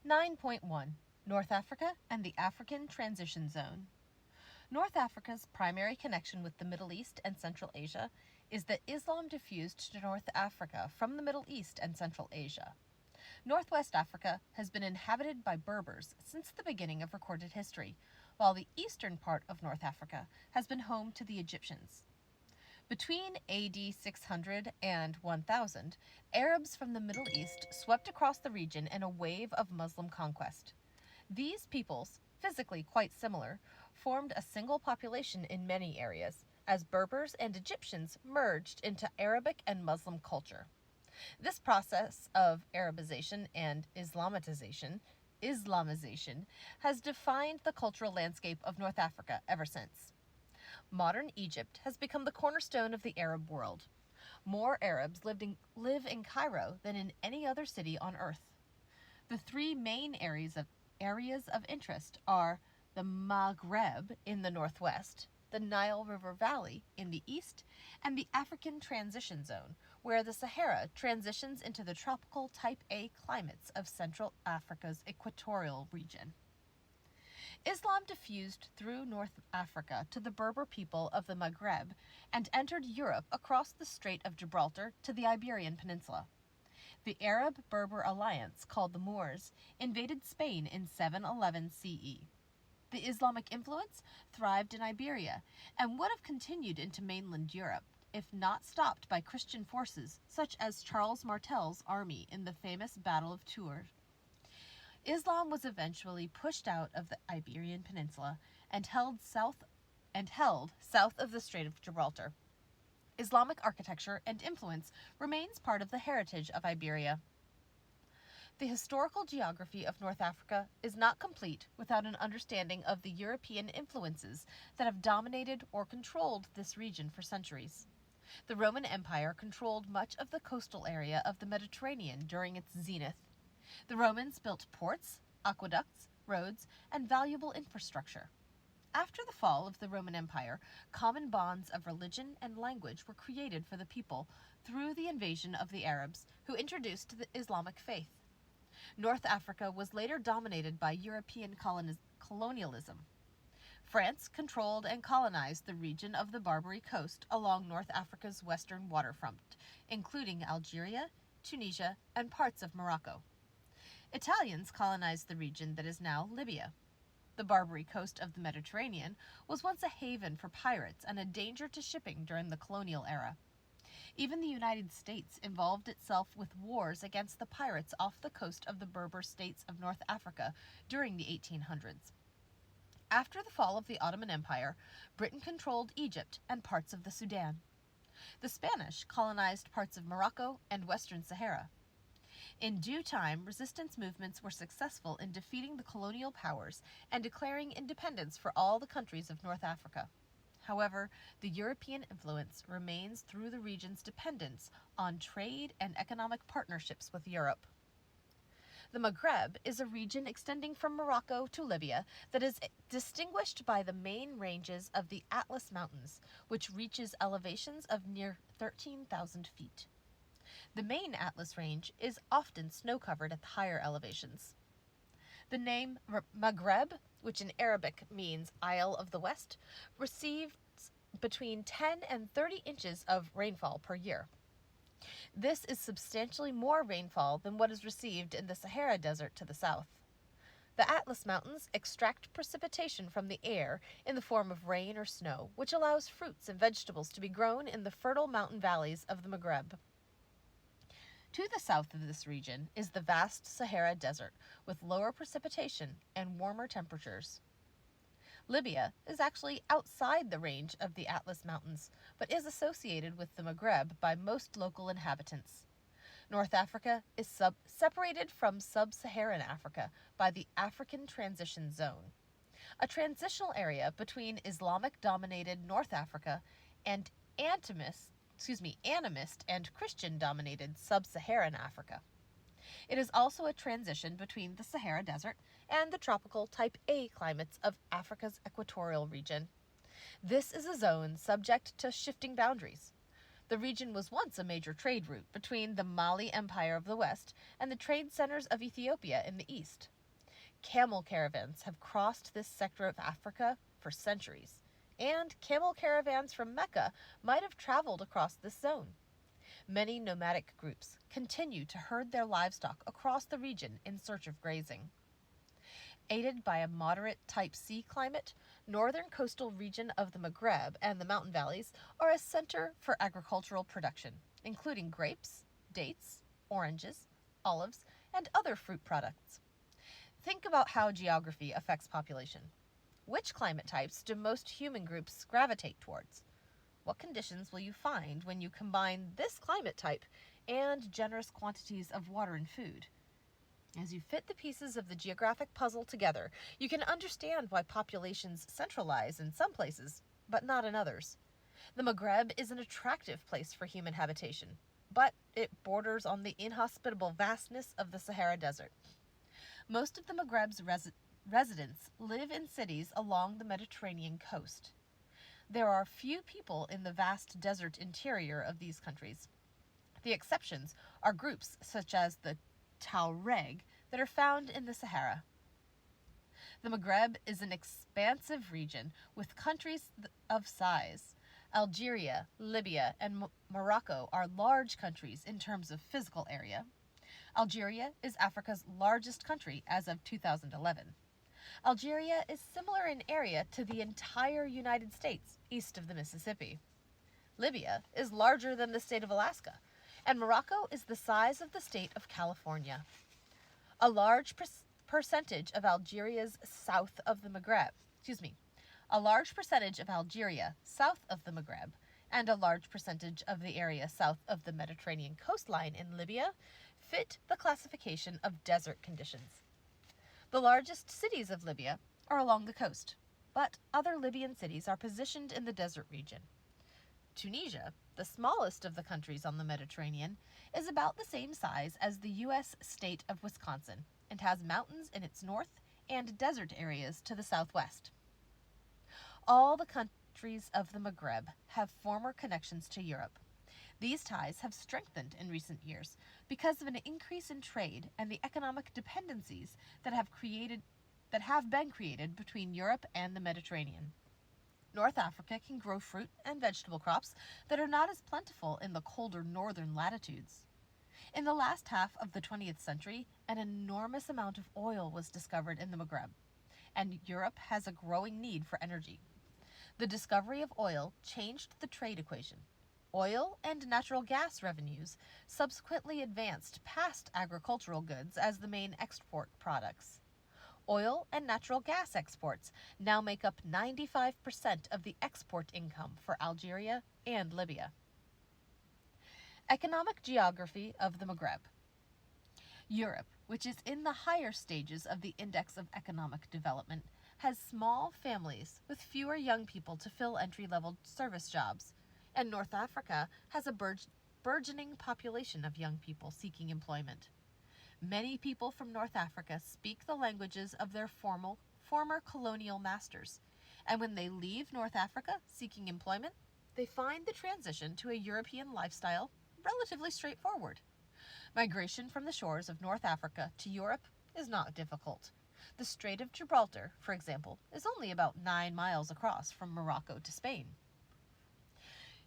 9.1 North Africa and the African Transition Zone. North Africa's primary connection with the Middle East and Central Asia is that Islam diffused to North Africa from the Middle East and Central Asia. Northwest Africa has been inhabited by Berbers since the beginning of recorded history, while the eastern part of North Africa has been home to the Egyptians. Between AD 600 and 1000, Arabs from the Middle East swept across the region in a wave of Muslim conquest. These peoples, physically quite similar, formed a single population in many areas, as Berbers and Egyptians merged into Arabic and Muslim culture. This process of Arabization and Islamization has defined the cultural landscape of North Africa ever since. Modern Egypt has become the cornerstone of the Arab world. More Arabs live in Cairo than in any other city on earth. The three main areas of interest are the Maghreb in the northwest, the Nile River Valley in the east, and the African Transition Zone, where the Sahara transitions into the tropical type A climates of Central Africa's equatorial region. Islam diffused through North Africa to the Berber people of the Maghreb and entered Europe across the Strait of Gibraltar to the Iberian Peninsula. The Arab-Berber alliance, called the Moors, invaded Spain in 711 CE. The Islamic influence thrived in Iberia and would have continued into mainland Europe if not stopped by Christian forces such as Charles Martel's army in the famous Battle of Tours. Islam was eventually pushed out of the Iberian Peninsula and held south of the Strait of Gibraltar. Islamic architecture and influence remains part of the heritage of Iberia. The historical geography of North Africa is not complete without an understanding of the European influences that have dominated or controlled this region for centuries. The Roman Empire controlled much of the coastal area of the Mediterranean during its zenith. The Romans built ports, aqueducts, roads, and valuable infrastructure. After the fall of the Roman Empire, common bonds of religion and language were created for the people through the invasion of the Arabs, who introduced the Islamic faith. North Africa was later dominated by European colonialism. France controlled and colonized the region of the Barbary Coast along North Africa's western waterfront, including Algeria, Tunisia, and parts of Morocco. Italians colonized the region that is now Libya. The Barbary coast of the Mediterranean was once a haven for pirates and a danger to shipping during the colonial era. Even the United States involved itself with wars against the pirates off the coast of the Berber states of North Africa during the 1800s. After the fall of the Ottoman Empire, Britain controlled Egypt and parts of the Sudan. The Spanish colonized parts of Morocco and Western Sahara. In due time, resistance movements were successful in defeating the colonial powers and declaring independence for all the countries of North Africa. However, the European influence remains through the region's dependence on trade and economic partnerships with Europe. The Maghreb is a region extending from Morocco to Libya that is distinguished by the main ranges of the Atlas Mountains, which reaches elevations of near 13,000 feet. The main Atlas Range is often snow-covered at the higher elevations. The name Maghreb, which in Arabic means Isle of the West, receives between 10 and 30 inches of rainfall per year. This is substantially more rainfall than what is received in the Sahara Desert to the south. The Atlas Mountains extract precipitation from the air in the form of rain or snow, which allows fruits and vegetables to be grown in the fertile mountain valleys of the Maghreb. To the south of this region is the vast Sahara Desert, with lower precipitation and warmer temperatures. Libya is actually outside the range of the Atlas Mountains, but is associated with the Maghreb by most local inhabitants. North Africa is separated from sub-Saharan Africa by the African Transition Zone, a transitional area between Islamic-dominated North Africa and animist and Christian-dominated sub-Saharan Africa. It is also a transition between the Sahara Desert and the tropical type A climates of Africa's equatorial region. This is a zone subject to shifting boundaries. The region was once a major trade route between the Mali Empire of the west and the trade centers of Ethiopia in the east. Camel caravans have crossed this sector of Africa for centuries, and camel caravans from Mecca might have traveled across this zone. Many nomadic groups continue to herd their livestock across the region in search of grazing. Aided by a moderate Type C climate, northern coastal region of the Maghreb and the mountain valleys are a center for agricultural production, including grapes, dates, oranges, olives, and other fruit products. Think about how geography affects population. Which climate types do most human groups gravitate towards? What conditions will you find when you combine this climate type and generous quantities of water and food? As you fit the pieces of the geographic puzzle together, you can understand why populations centralize in some places, but not in others. The Maghreb is an attractive place for human habitation, but it borders on the inhospitable vastness of the Sahara Desert. Most of the Maghreb's residents live in cities along the Mediterranean coast. There are few people in the vast desert interior of these countries. The exceptions are groups such as the Tuareg that are found in the Sahara. The Maghreb is an expansive region with countries of size. Algeria, Libya, and Morocco are large countries in terms of physical area. Algeria is Africa's largest country as of 2011. Algeria is similar in area to the entire United States east of the Mississippi. Libya is larger than the state of Alaska, and Morocco is the size of the state of California. A large percentage of Algeria's south of the Maghreb, a large percentage of Algeria south of the Maghreb, and a large percentage of the area south of the Mediterranean coastline in Libya fit the classification of desert conditions. The largest cities of Libya are along the coast, but other Libyan cities are positioned in the desert region. Tunisia, the smallest of the countries on the Mediterranean, is about the same size as the U.S. state of Wisconsin and has mountains in its north and desert areas to the southwest. All the countries of the Maghreb have former connections to Europe. These ties have strengthened in recent years because of an increase in trade and the economic dependencies that have been created between Europe and the Mediterranean. North Africa can grow fruit and vegetable crops that are not as plentiful in the colder northern latitudes. In the last half of the 20th century, an enormous amount of oil was discovered in the Maghreb, and Europe has a growing need for energy. The discovery of oil changed the trade equation. Oil and natural gas revenues subsequently advanced past agricultural goods as the main export products. Oil and natural gas exports now make up 95% of the export income for Algeria and Libya. Economic geography of the Maghreb. Europe, which is in the higher stages of the Index of Economic Development, has small families with fewer young people to fill entry-level service jobs, and North Africa has a burgeoning population of young people seeking employment. Many people from North Africa speak the languages of their former colonial masters, and when they leave North Africa seeking employment, they find the transition to a European lifestyle relatively straightforward. Migration from the shores of North Africa to Europe is not difficult. The Strait of Gibraltar, for example, is only about 9 miles across from Morocco to Spain.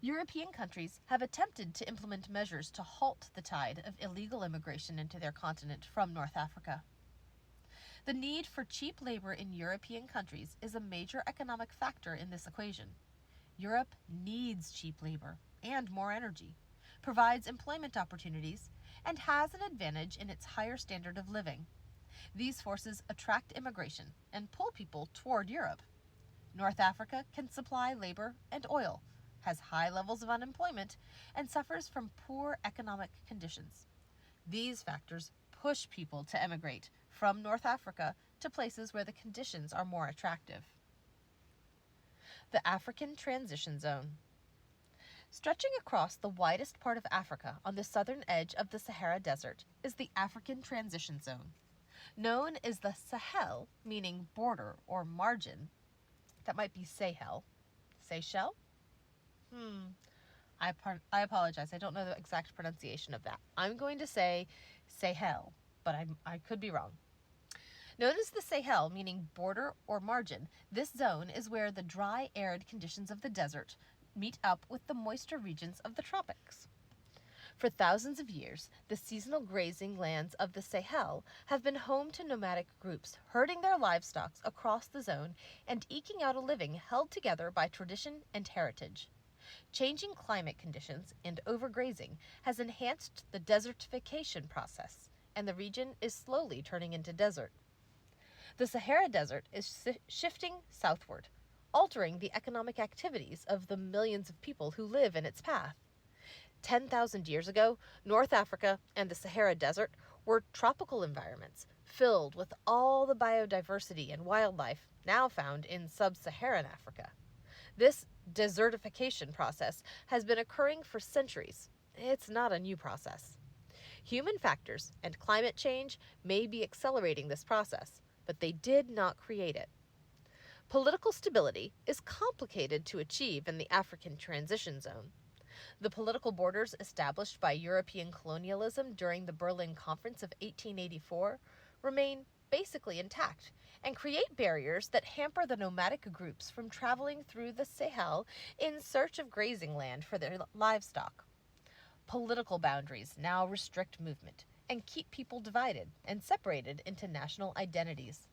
European countries have attempted to implement measures to halt the tide of illegal immigration into their continent from North Africa. The need for cheap labor in European countries is a major economic factor in this equation. Europe needs cheap labor and more energy, provides employment opportunities, and has an advantage in its higher standard of living. These forces attract immigration and pull people toward Europe. North Africa can supply labor and oil, has high levels of unemployment, and suffers from poor economic conditions. These factors push people to emigrate from North Africa to places where the conditions are more attractive. The African Transition Zone. Stretching across the widest part of Africa on the southern edge of the Sahara Desert is the African Transition Zone. Known as the Sahel, meaning border or margin, that might be Sahel. Seychelles? I apologize. I don't know the exact pronunciation of that. I'm going to say Sahel, but I could be wrong. Known as the Sahel, meaning border or margin, this zone is where the dry, arid conditions of the desert meet up with the moister regions of the tropics. For thousands of years, the seasonal grazing lands of the Sahel have been home to nomadic groups herding their livestock across the zone and eking out a living held together by tradition and heritage. Changing climate conditions and overgrazing has enhanced the desertification process, and the region is slowly turning into desert. The Sahara Desert is shifting southward, altering the economic activities of the millions of people who live in its path. 10,000 years ago, North Africa and the Sahara Desert were tropical environments filled with all the biodiversity and wildlife now found in sub-Saharan Africa. This desertification process has been occurring for centuries. It's not a new process. Human factors and climate change may be accelerating this process, but they did not create it. Political stability is complicated to achieve in the African Transition Zone. The political borders established by European colonialism during the Berlin Conference of 1884 remain basically intact and create barriers that hamper the nomadic groups from traveling through the Sahel in search of grazing land for their livestock. Political boundaries now restrict movement and keep people divided and separated into national identities.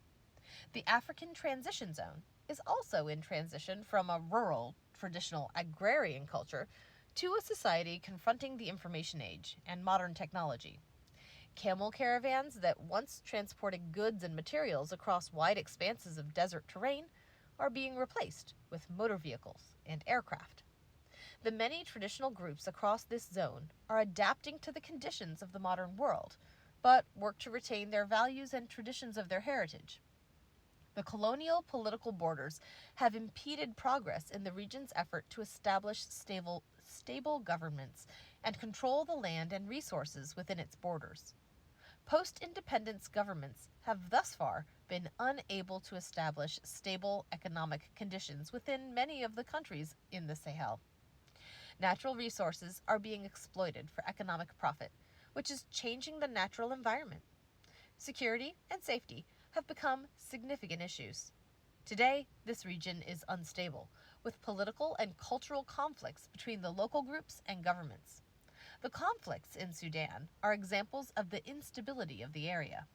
The African Transition Zone is also in transition from a rural, traditional agrarian culture to a society confronting the information age and modern technology. Camel caravans that once transported goods and materials across wide expanses of desert terrain are being replaced with motor vehicles and aircraft. The many traditional groups across this zone are adapting to the conditions of the modern world, but work to retain their values and traditions of their heritage. The colonial political borders have impeded progress in the region's effort to establish stable governments and control the land and resources within its borders. Post-independence governments have thus far been unable to establish stable economic conditions within many of the countries in the Sahel. Natural resources are being exploited for economic profit, which is changing the natural environment. Security and safety have become significant issues. Today, this region is unstable, with political and cultural conflicts between the local groups and governments. The conflicts in Sudan are examples of the instability of the area.